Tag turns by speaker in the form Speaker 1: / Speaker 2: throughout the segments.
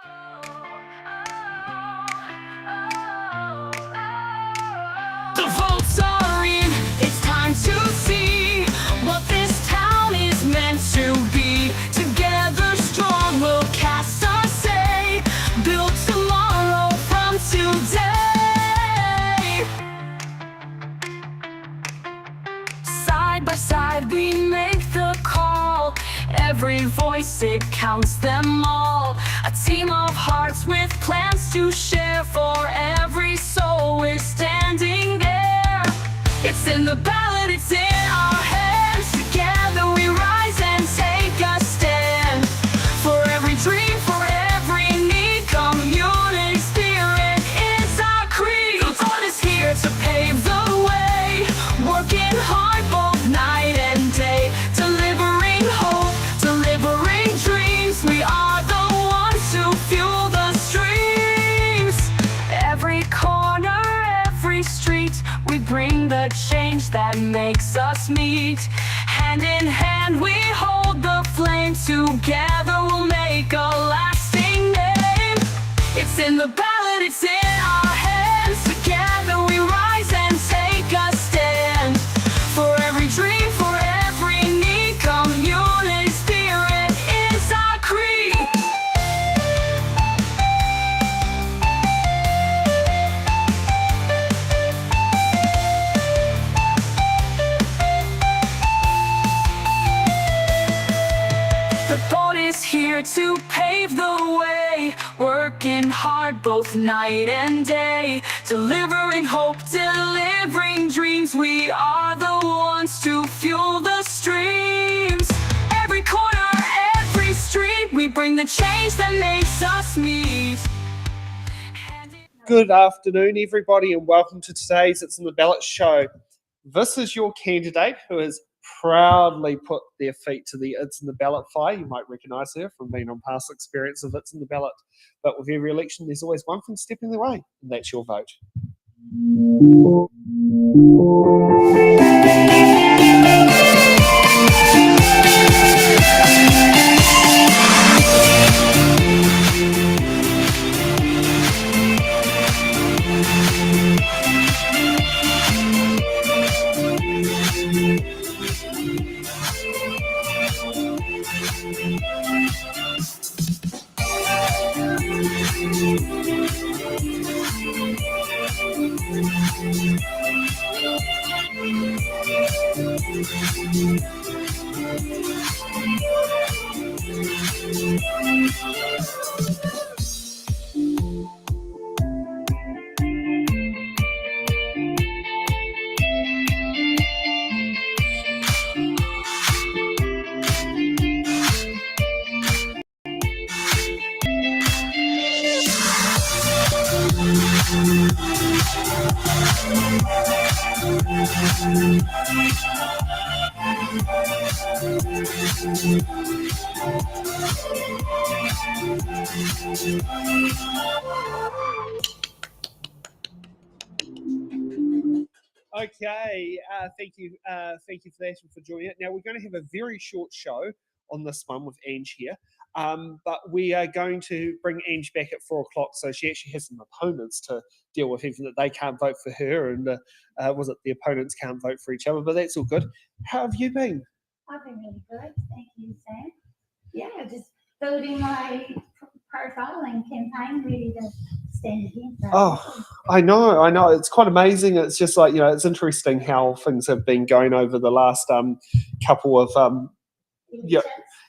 Speaker 1: The votes are in, it's time to see what this town is meant to be. Together strong we'll cast our say, build tomorrow from today. Side by side we make the call, every voice it counts them all. A team of hearts with plans to share, for every soul we're standing there. It's in the ballot, it's in our hands. Together we rise and take a stand. For every dream, for every need, community spirit is our creed. The vote is here to pave the way, working hard both night and day, delivering hope, delivering dreams. We are the ones who fuel the streams. Every corner, every street, we bring the change that makes us meet. Hand in hand we hold the flame, together we'll make a lasting name. It's in the ballot, it's in our hands. Together we rise and take a stand. For every dream, for every need, community spirit is our creed. The vote is here to pave the way, working hard both night and day, delivering hope, delivering dreams. We are the ones to fuel the streams. Every corner, every street, we bring the change that makes us meet.
Speaker 2: Good afternoon, everybody, and welcome to today's It's in the Ballot show. This is your candidate who has proudly put their feet to the It's in the Ballot fire. You might recognise her from being on past experience of It's in the Ballot. But with every election, there's always one thing stepping in the way, and that's your vote. Okay, thank you for that and for joining it. Now we're going to have a very short show on this one with Ange here, but we are going to bring Ange back at 4 o'clock, so she actually has some opponents to deal with, even that they can't vote for her, and the opponents can't vote for each other, but that's all good. How have you been?
Speaker 3: I've been really good, thank you, Sam. Yeah, just building my profiling campaign, ready to stand again.
Speaker 2: Oh, I know. It's quite amazing. It's just like, it's interesting how things have been going over the last couple of
Speaker 3: Elections.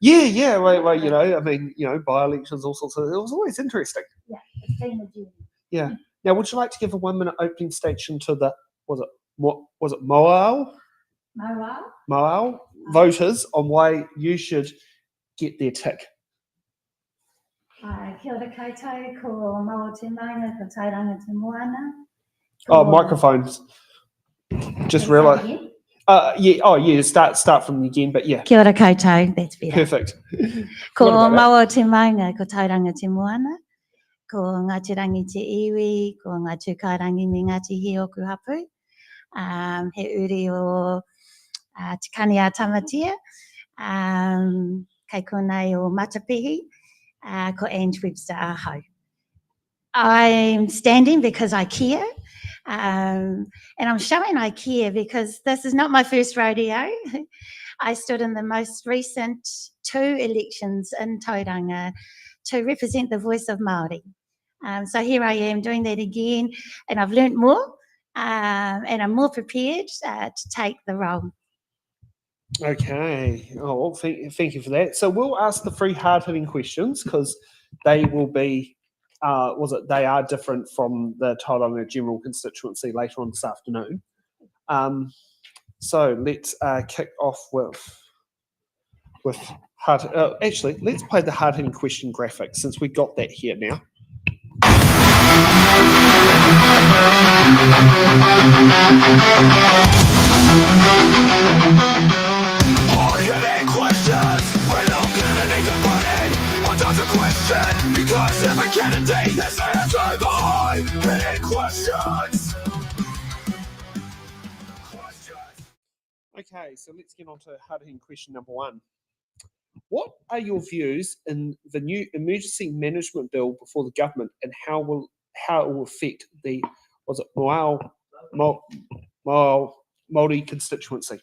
Speaker 2: yeah. Well, by-elections, all sorts of. It was always interesting.
Speaker 3: Yeah, it's been a journey.
Speaker 2: Yeah. Now, would you like to give a 1-minute opening statement to the Mauao voters on why you should get their tick?
Speaker 3: Kia ora koutou, ko Mauao te Maunga, ko Tauranga te Moana.
Speaker 2: Oh, microphones. Just realised. Start from the again, but yeah.
Speaker 3: Kia ora koutou, that's better.
Speaker 2: Perfect.
Speaker 3: Ko Mauao te Maunga, ko Tauranga te Moana. Ko Ngāti Rangi te iwi, ko ngā tūkarangi me Ngāti Hioku hapu. He uri o Te Kani a Tamatia, kei konei o Matapihi. ko Ange Webster Aho. I'm standing because I care, and I'm showing I care because this is not my first rodeo. I stood in the most recent 2 elections in Tauranga to represent the voice of Māori. So here I am doing that again, and I've learnt more, and I'm more prepared to take the role.
Speaker 2: Okay. Oh, well, thank you for that. So we'll ask the 3 hard-hitting questions because they will be, they are different from the Tauranga general constituency later on this afternoon. So let's kick off with hard. Actually, let's play the hard-hitting question graphic since we got that here now.
Speaker 4: Hard-hitting questions, we're not gonna need to put in one dozen questions because every candidate has answered the hard-hitting questions.
Speaker 2: Okay, so let's get on to hard-hitting question number 1. What are your views in the new emergency management bill before the government, and how it will affect the Mauao Māori constituency?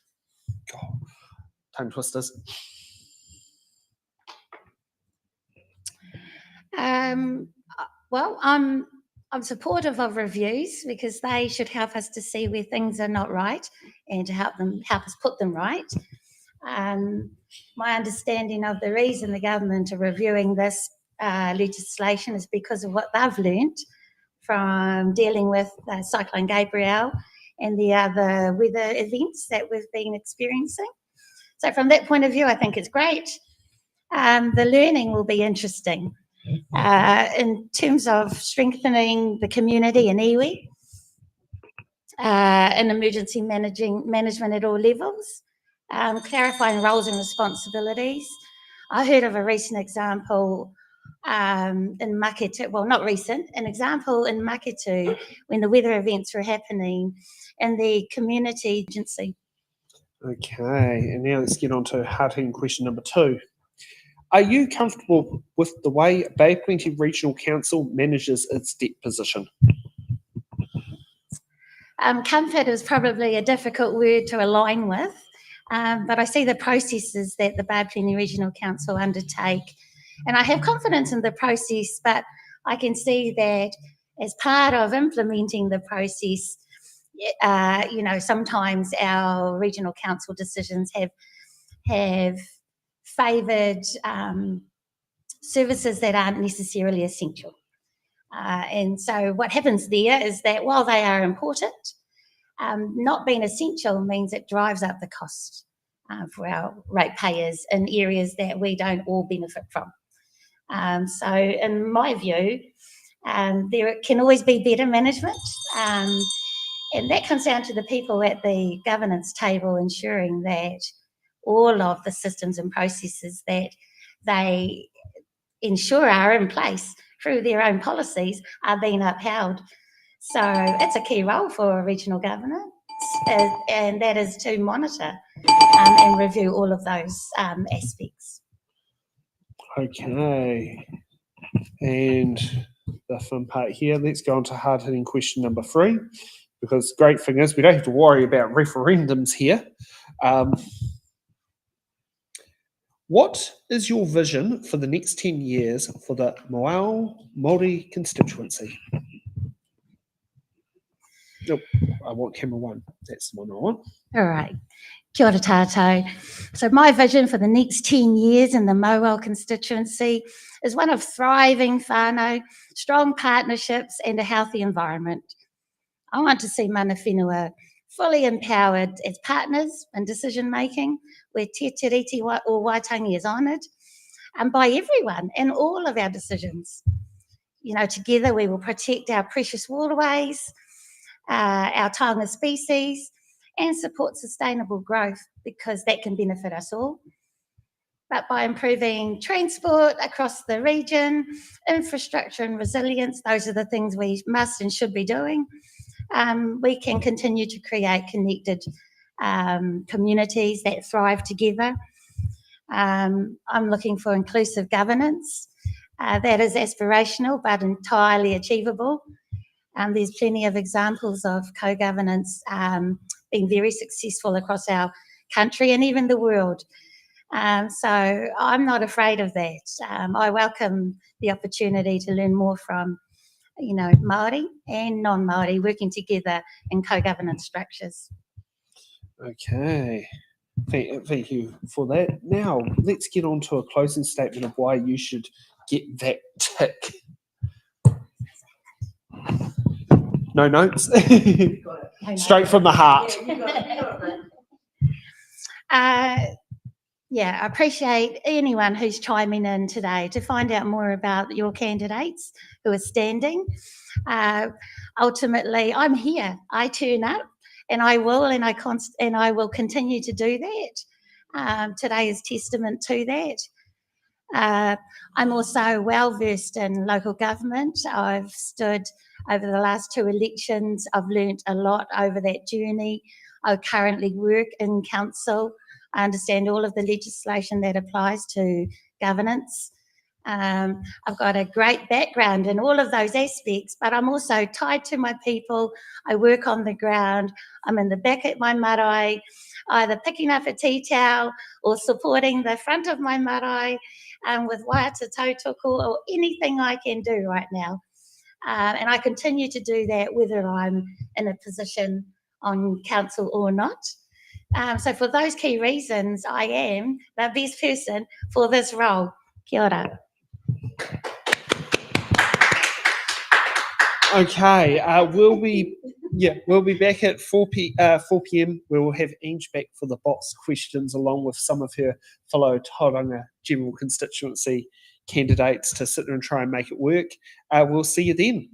Speaker 2: God, tongue twisters.
Speaker 3: Well, I'm supportive of reviews because they should help us to see where things are not right and to help us put them right. My understanding of the reason the government are reviewing this legislation is because of what they've learnt from dealing with Cyclone Gabrielle and the other weather events that we've been experiencing. So from that point of view, I think it's great. The learning will be interesting. In terms of strengthening the community in iwi, and emergency management at all levels, clarifying roles and responsibilities. I heard of a recent example in Maketu, well, not recent, an example in Maketu when the weather events were happening in the community agency.
Speaker 2: Okay, and now let's get on to hard-hitting question number 2. Are you comfortable with the way Bay Plenty Regional Council manages its debt position?
Speaker 3: Comfort is probably a difficult word to align with, but I see the processes that the Bay Plenty Regional Council undertake, and I have confidence in the process, but I can see that as part of implementing the process, sometimes our regional council decisions have favoured services that aren't necessarily essential. And so what happens there is that while they are important, not being essential means it drives up the cost for our ratepayers in areas that we don't all benefit from. So in my view, there can always be better management, and that comes down to the people at the governance table ensuring that all of the systems and processes that they ensure are in place through their own policies are being upheld. So it's a key role for regional governance, and that is to monitor and review all of those aspects.
Speaker 2: Okay, and the fun part here, let's go on to hard-hitting question number 3, because the great thing is we don't have to worry about referendums here. What is your vision for the next 10 years for the Mauao Māori constituency? Nope, I want camera 1. That's the one I want.
Speaker 3: All right. Kia ora tātou. So my vision for the next 10 years in the Mauao constituency is one of thriving whānau, strong partnerships and a healthy environment. I want to see mana whenua fully empowered as partners in decision making, where te tiriti or waitangi is honoured, and by everyone in all of our decisions. Together we will protect our precious waterways, our taonga species, and support sustainable growth, because that can benefit us all. But by improving transport across the region, infrastructure and resilience, those are the things we must and should be doing. We can continue to create connected communities that thrive together. I'm looking for inclusive governance, That is aspirational but entirely achievable. There's plenty of examples of co-governance being very successful across our country and even the world. So I'm not afraid of that. I welcome the opportunity to learn more from, Māori and non-Māori working together in co-governance structures.
Speaker 2: Okay. Thank you for that. Now, let's get on to a closing statement of why you should get that tick. No notes? Straight from the heart.
Speaker 3: Yeah, I appreciate anyone who's chiming in today to find out more about your candidates who are standing. Ultimately, I'm here. I turn up, and I will, and I will continue to do that. Today is testament to that. I'm also well versed in local government. I've stood over the last 2 elections. I've learnt a lot over that journey. I currently work in council. I understand all of the legislation that applies to governance. I've got a great background in all of those aspects, but I'm also tied to my people. I work on the ground. I'm in the back at my marae, either picking up a tea towel or supporting the front of my marae with waiata tautoko or anything I can do right now. And I continue to do that whether I'm in a position on council or not. So for those key reasons, I am the best person for this role. Kia ora.
Speaker 2: Okay, we'll be back at 4 p.m. We will have Ange back for the box questions along with some of her fellow Tauranga General Constituency candidates to sit there and try and make it work. We'll see you then.